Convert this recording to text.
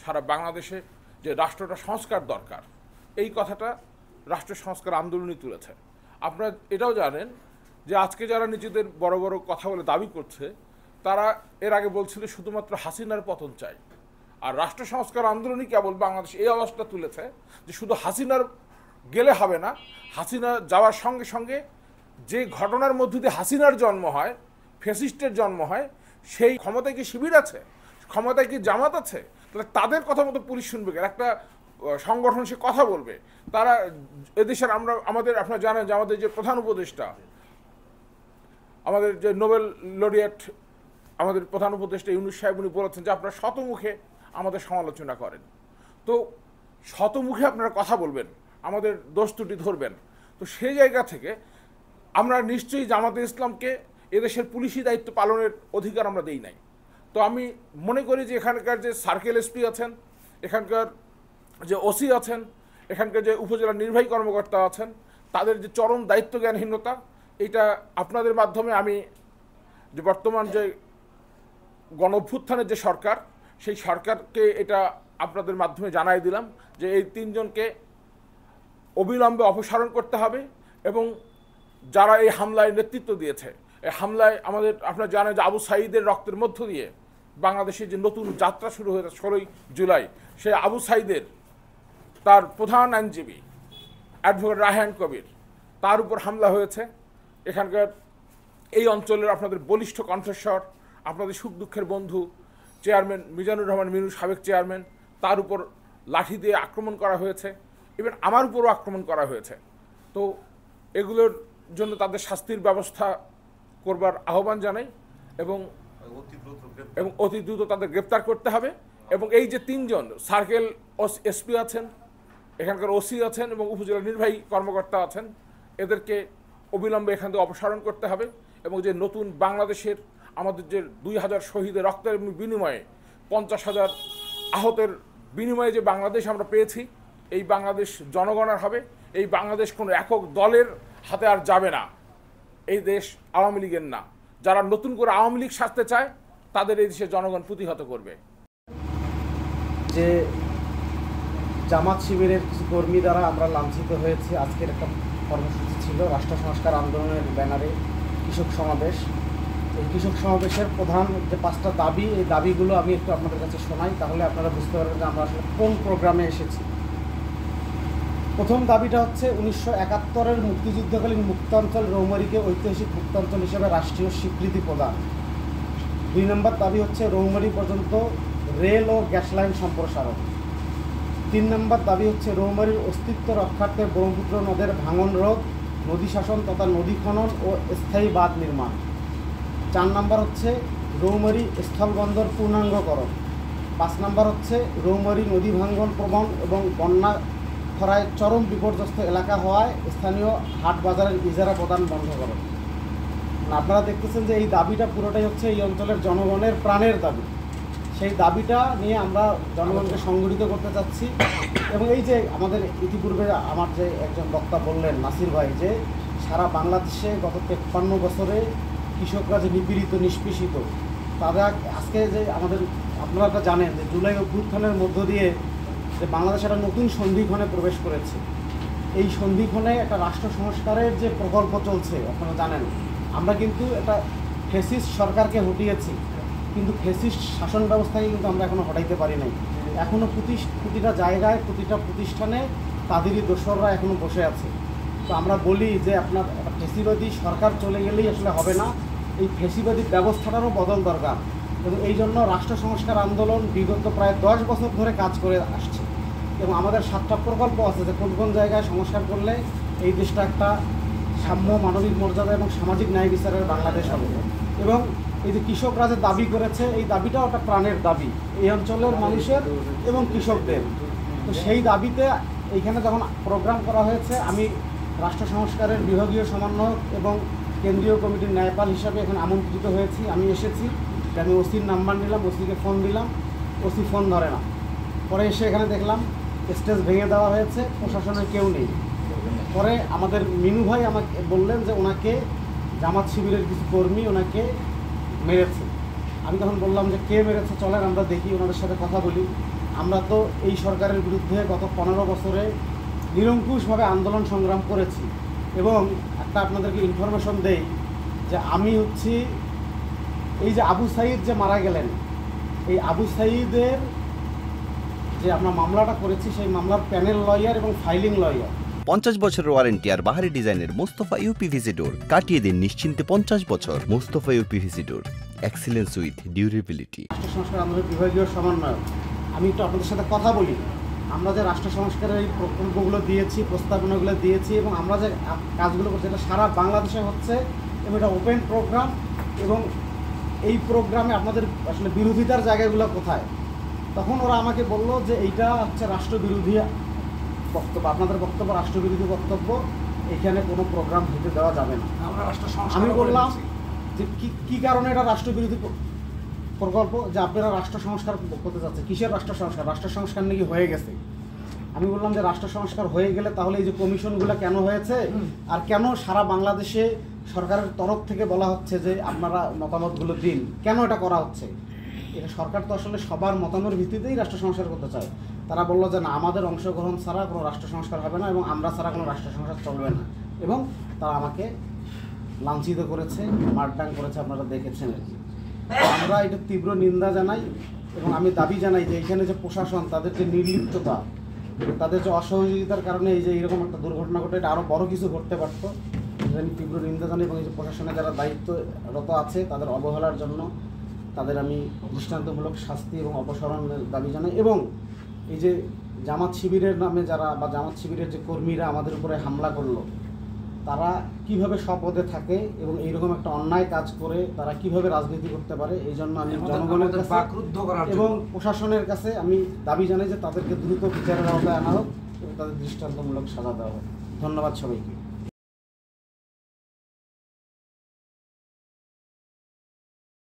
সারা বাংলাদেশে যে রাষ্ট্রটা সংস্কার দরকার, এই কথাটা রাষ্ট্র সংস্কার আন্দোলনই তুলেছে। আপনারা এটাও জানেন যে আজকে যারা নিজেদের বড় বড় কথা বলে দাবি করছে, তারা এর আগে বলছিল শুধুমাত্র হাসিনার পতন চাই। আর রাষ্ট্র সংস্কার আন্দোলনই কেবল বাংলাদেশ এই আওয়াজটা তুলেছে যে শুধু হাসিনার গেলে হবে না, হাসিনা যাওয়ার সঙ্গে সঙ্গে যে ঘটনার মধ্য দিয়ে হাসিনার জন্ম হয়, ফ্যাসিস্টের জন্ম হয়, সেই ক্ষমতায় কি শিবির আছে, ক্ষমতায় কি জামাত আছে? তাহলে তাদের কথা মতো পুলিশ শুনবে, একটা সংগঠন সে কথা বলবে। তারা এদেশের আপনারা জানেন যে আমাদের যে প্রধান উপদেষ্টা, আমাদের যে নোবেল লরিয়েট আমাদের প্রধান উপদেষ্টা ইউনূস সাহেব, উনি বলেছেন যে আপনারা শতমুখে আমাদের সমালোচনা করেন, তো শতমুখে আপনারা কথা বলবেন, আমাদের দোষ ত্রুটি ধরবেন। তো সেই জায়গা থেকে আমরা নিশ্চয়ই জামাতে ইসলামকে এদেশের পুলিশি দায়িত্ব পালনের অধিকার আমরা দেই নাই। তো আমি মনে করি যে এখানকার যে সার্কেল এসপি আছেন, এখানকার যে ওসি আছেন, এখানকার যে উপজেলা নির্বাহী কর্মকর্তা আছেন, তাদের যে চরম দায়িত্ব জ্ঞানহীনতা, এটা আপনাদের মাধ্যমে আমি যে বর্তমান যে গণঅভ্যুত্থানের যে সরকার, সেই সরকারকে এটা আপনাদের মাধ্যমে জানাই দিলাম যে এই তিনজনকে অবিলম্বে অপসারণ করতে হবে। এবং যারা এই হামলায় নেতৃত্ব দিয়েছে, এই হামলায় আপনারা জানেন যে আবু সাঈদের রক্তের মধ্য দিয়ে বাংলাদেশের যে নতুন যাত্রা শুরু হয়েছে 16ই জুলাই, সেই আবু সাঈদের তার প্রধান আইনজীবী অ্যাডভোকেট রায়হান কবির, তার উপর হামলা হয়েছে। এখানকার এই অঞ্চলের আপনাদের বলিষ্ঠ কণ্ঠস্বর, আপনাদের সুখ দুঃখের বন্ধু চেয়ারম্যান মিজানুর রহমান মিনু, সাবেক চেয়ারম্যান, তার উপর লাঠি দিয়ে আক্রমণ করা হয়েছে, ইভেন আমার উপরও আক্রমণ করা হয়েছে। তো এগুলোর জন্য তাদের শাস্তির ব্যবস্থা করবার আহ্বান জানাই এবং অতি দ্রুত তাদের গ্রেপ্তার করতে হবে। এবং এই যে তিনজন সার্কেল এসপি আছেন, এখানকার ওসি আছেন এবং উপজেলা নির্বাহী কর্মকর্তা আছেন, এদেরকে অবিলম্বে এখান থেকে অপসারণ করতে হবে। এবং যে নতুন বাংলাদেশের আমাদের যে 2000 শহীদের রক্তের বিনিময়ে 50,000 আহতের বিনিময়ে যে বাংলাদেশ আমরা পেয়েছি, এই বাংলাদেশ জনগণের হবে। এই বাংলাদেশ কোনো একক দলের হাতে আর যাবে না। এই দেশ আওয়ামী লীগের না। যারা নতুন করে আওয়ামী লীগ সাজতে চায়, তাদের এই দেশের জনগণ প্রতিহত করবে। যে জামাত শিবিরের কিছু কর্মী দ্বারা আমরা লাঞ্ছিত হয়েছি, আজকের একটা কর্মসূচি ছিল রাষ্ট্র সংস্কার আন্দোলনের ব্যানারে কৃষক সমাবেশ। এই কৃষক সমাবেশের প্রধান যে 5টা দাবি, এই দাবিগুলো আমি একটু আপনাদের কাছে শোনাই, তাহলে আপনারা বুঝতে পারবেন যে আমরা আসলে কোন প্রোগ্রামে এসেছি। প্রথম দাবিটা হচ্ছে 1971-এর মুক্তিযুদ্ধকালীন মুক্তাঞ্চল রৌমারীকে ঐতিহাসিক মুক্তাঞ্চল হিসেবে রাষ্ট্রীয় স্বীকৃতি প্রদান। 2 নম্বর দাবি হচ্ছে রৌমারী পর্যন্ত রেল ও গ্যাস লাইন সম্প্রসারণ। 3 নম্বর দাবি হচ্ছে রৌমারীর অস্তিত্ব রক্ষার্থে ব্রহ্মপুত্র নদের ভাঙন রোধ, নদী শাসন তথা নদী খনন ও স্থায়ী বাঁধ নির্মাণ। 4 নম্বর হচ্ছে রৌমারী স্থলবন্দর পূর্ণাঙ্গকরণ। 5 নম্বর হচ্ছে রৌমারী নদী ভাঙ্গন প্রবণ এবং বন্যা খরায় চরম বিপর্যস্ত এলাকা হওয়ায় স্থানীয় হাট বাজারের ইজারা প্রদান বন্ধ করুন। আপনারা দেখতেছেন যে এই দাবিটা পুরোটাই হচ্ছে এই অঞ্চলের জনগণের প্রাণের দাবি। সেই দাবিটা নিয়ে আমরা জনগণকে সংগঠিত করতে চাচ্ছি। এবং এই যে আমাদের ইতিপূর্বে আমার যে একজন বক্তা বললেন নাসির ভাই, যে সারা বাংলাদেশে গত 53 বছরে কৃষকরা যে নিপীড়িত নিষ্পেষিত, তারা আজকে যে আপনারা জানেন যে জুলাই অভ্যুত্থানের মধ্য দিয়ে যে বাংলাদেশ একটা নতুন সন্ধিক্ষণে প্রবেশ করেছে। এই সন্ধিক্ষণে একটা রাষ্ট্র সংস্কারের যে প্রকল্প চলছে, আপনারা জানেন আমরা কিন্তু একটা ফ্যাসিস্ট সরকারকে হটিয়েছি, কিন্তু ফ্যাসিস্ট শাসন ব্যবস্থাকে কিন্তু আমরা এখনও হটাইতে পারি নাই। এখনও প্রতিটা জায়গায় প্রতিটা প্রতিষ্ঠানে তাদেরই দোসররা এখনও বসে আছে। তো আমরা বলি যে আপনার একটা ফ্যাসিবাদী সরকার চলে গেলেই আসলে হবে না, এই ফ্যাসিবাদী ব্যবস্থাটারও বদল দরকার। এবং এই জন্য রাষ্ট্র সংস্কার আন্দোলন বিগত প্রায় 10 বছর ধরে কাজ করে আসছে। এবং আমাদের 7টা প্রকল্প আছে যে কোন কোন জায়গায় সংস্কার করলে এই দেশটা একটা সাম্য, মানবিক মর্যাদা এবং সামাজিক ন্যায় বিচারের বাংলাদেশ হবে। এবং এই যে কৃষকরা যে দাবি করেছে, এই দাবিটাও একটা প্রাণের দাবি এই অঞ্চলের মানুষের এবং কৃষকদের। তো সেই দাবিতে এইখানে যখন প্রোগ্রাম করা হয়েছে, আমি রাষ্ট্র সংস্কারের বিভাগীয় সমন্বয়ক এবং কেন্দ্রীয় কমিটির ন্যায়পাল হিসাবে এখানে আমন্ত্রিত হয়েছি। আমি এসেছি, আমি ওসির নাম্বার নিলাম, ওসিকে ফোন দিলাম, ওসি ফোন ধরে না। পরে এসে এখানে দেখলাম স্টেজ ভেঙে দেওয়া হয়েছে, প্রশাসনের কেউ নেই। পরে আমাদের মিনু ভাই আমাকে বললেন যে ওনাকে জামাত শিবিরের কিছু কর্মী ওনাকে মেরেছে। আমি তখন বললাম যে কে মেরেছে, চলেন আমরা দেখি, ওনাদের সাথে কথা বলি। আমরা তো এই সরকারের বিরুদ্ধে গত 15 বছরে নিরঙ্কুশভাবে আন্দোলন সংগ্রাম করেছি এবং একটা আপনাদেরকে ইনফরমেশন দেই যে আমি হচ্ছি এই যে আবু সাঈদ যে মারা গেলেন, এই আবু সাঈদের যে আমরা মামলাটা করেছি সেই মামলার প্যানেল লয়ার এবং ফাইলিং লয়ার। 50 বছরের ওয়ারেন্টি আর বাহারি ডিজাইনের মুস্তফা ইউপিভিসি ডোর, কাটিয়ে দিন নিশ্চিন্তে 50 বছর। Mustafa uPVC door, excellence with durability. রাষ্ট্র সংস্কার আন্দোলনের বিভাগীয় সমন্বয়ক। আমি একটু আপনাদের সাথে কথা বলি। আমরা যে রাষ্ট্র সংস্কারের এই প্রকল্পগুলো দিয়েছি, প্রস্তাবনাগুলো দিয়েছি এবং আমরা যে কাজগুলো করছি এটা সারা বাংলাদেশে হচ্ছে এবং এটা ওপেন প্রোগ্রাম। এবং এই প্রোগ্রামে আপনাদের আসলে বিরোধিতার জায়গাগুলো কোথায়? তখন ওরা আমাকে বলল যে এইটা হচ্ছে রাষ্ট্রবিরোধী বক্তব্য, আপনাদের বক্তব্য রাষ্ট্রবিরোধী বক্তব্য, এখানে কোনো প্রোগ্রাম হতে দেওয়া যাবে না। আমি বললাম যে কী কারণে এটা রাষ্ট্রবিরোধী প্রকল্প? যে আপনারা রাষ্ট্র সংস্কার করতে যাচ্ছে। কিসের রাষ্ট্র সংস্কার? রাষ্ট্র সংস্কার নাকি হয়ে গেছে। আমি বললাম যে রাষ্ট্র সংস্কার হয়ে গেলে তাহলে এই যে কমিশনগুলো কেন হয়েছে আর কেন সারা বাংলাদেশে সরকারের তরফ থেকে বলা হচ্ছে যে আপনারা মতামতগুলো দিন, কেন এটা করা হচ্ছে? এটা সরকার তো আসলে সবার মতামতের ভিত্তিতেই রাষ্ট্র সংস্কার করতে চায়। তারা বললো যে না, আমাদের অংশগ্রহণ ছাড়া কোনো রাষ্ট্র সংস্কার হবে না এবং আমরা ছাড়া কোনো রাষ্ট্র সংস্কার চলবে না। এবং তারা আমাকে লাঞ্ছিত করেছে, মারডাং করেছে, আপনারা দেখেছেন আর কি। আমরা এটা তীব্র নিন্দা জানাই এবং আমি দাবি জানাই যে এখানে যে প্রশাসন, তাদের যে নির্লিপ্ততা, তাদের যে অসহযোগিতার কারণে এই যে এরকম একটা দুর্ঘটনা ঘটে, এটা আরও বড় কিছু ঘটতে পারতো। আমি তীব্র নিন্দা জানাই এবং এই যে প্রশাসনে যারা দায়িত্বরত আছে তাদের অবহেলার জন্য তাদের আমি দৃষ্টান্তমূলক শাস্তি এবং অপসারণের দাবি জানাই। এবং এই যে জামাত শিবিরের নামে যারা বা জামাত শিবিরের যে কর্মীরা আমাদের উপরে হামলা করলো, তারা কিভাবে স্বপদে থাকে এবং এইরকম একটা অন্যায় কাজ করে তারা কিভাবে রাজনীতি করতে পারে, এই জন্য আমি জনগণের কাছে এবং প্রশাসনের কাছে আমি দাবি জানাই যে তাদেরকে দ্রুত বিচারের আওতায় আনা হোক এবং তাদের দৃষ্টান্তমূলক সাজা দেওয়া হোক। ধন্যবাদ সবাইকে।